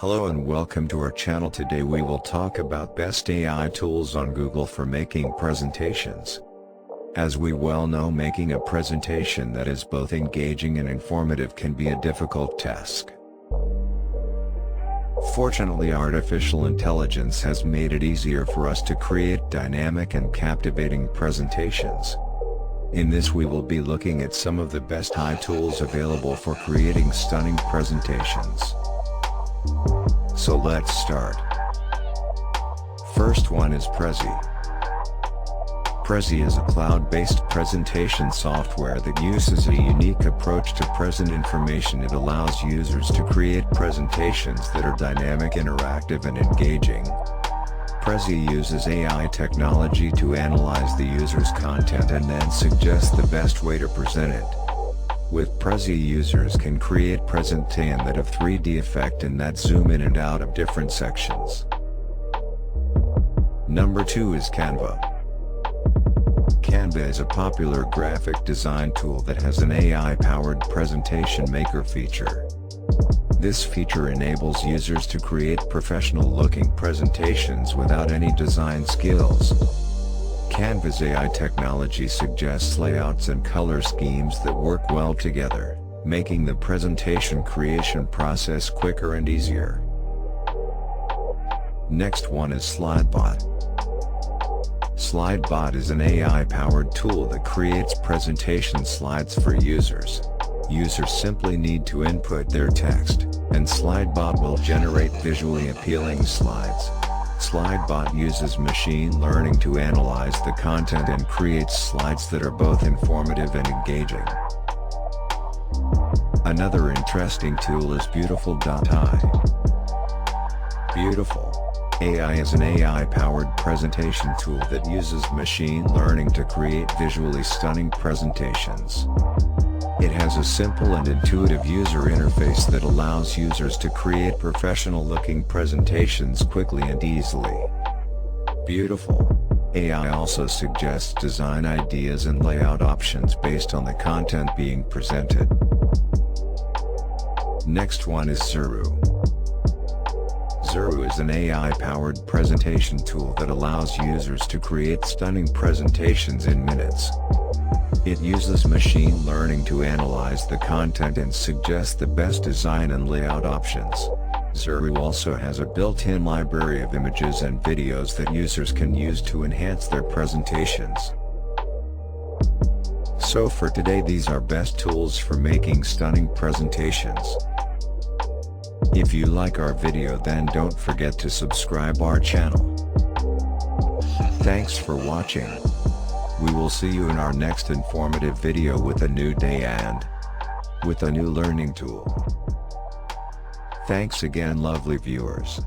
Hello and welcome to our channel. Today we will talk about best AI tools on Google for making presentations. As we well know, making a presentation that is both engaging and informative can be a difficult task. Fortunately, artificial intelligence has made it easier for us to create dynamic and captivating presentations. In this we will be looking at some of the best AI tools available for creating stunning presentations. So let's start. First one is Prezi. Prezi is a cloud-based presentation software that uses a unique approach to present information. It allows users to create presentations that are dynamic, interactive, and engaging. Prezi uses AI technology to analyze the user's content and then suggest the best way to present it. With Prezi, users can create presentations that have 3D effect and that zoom in and out of different sections. Number 2 is Canva. Canva is a popular graphic design tool that has an AI-powered presentation maker feature. This feature enables users to create professional-looking presentations without any design skills. Canva's AI technology suggests layouts and color schemes that work well together, making the presentation creation process quicker and easier. Next one is Slidebot. Slidebot is an AI-powered tool that creates presentation slides for users. Users simply need to input their text, and Slidebot will generate visually appealing slides. Slidebot uses machine learning to analyze the content and creates slides that are both informative and engaging. Another interesting tool is Beautiful.ai. Beautiful AI is an AI-powered presentation tool that uses machine learning to create visually stunning presentations. It has a simple and intuitive user interface that allows users to create professional-looking presentations quickly and easily. Beautiful AI also suggests design ideas and layout options based on the content being presented. Next one is Zuru. Zuru is an AI-powered presentation tool that allows users to create stunning presentations in minutes. It uses machine learning to analyze the content and suggest the best design and layout options. Zuru also has a built-in library of images and videos that users can use to enhance their presentations. So for today, these are best tools for making stunning presentations. If you like our video, then don't forget to subscribe our channel. Thanks for watching. We will see you in our next informative video with a new day and with a new learning tool. Thanks again, lovely viewers.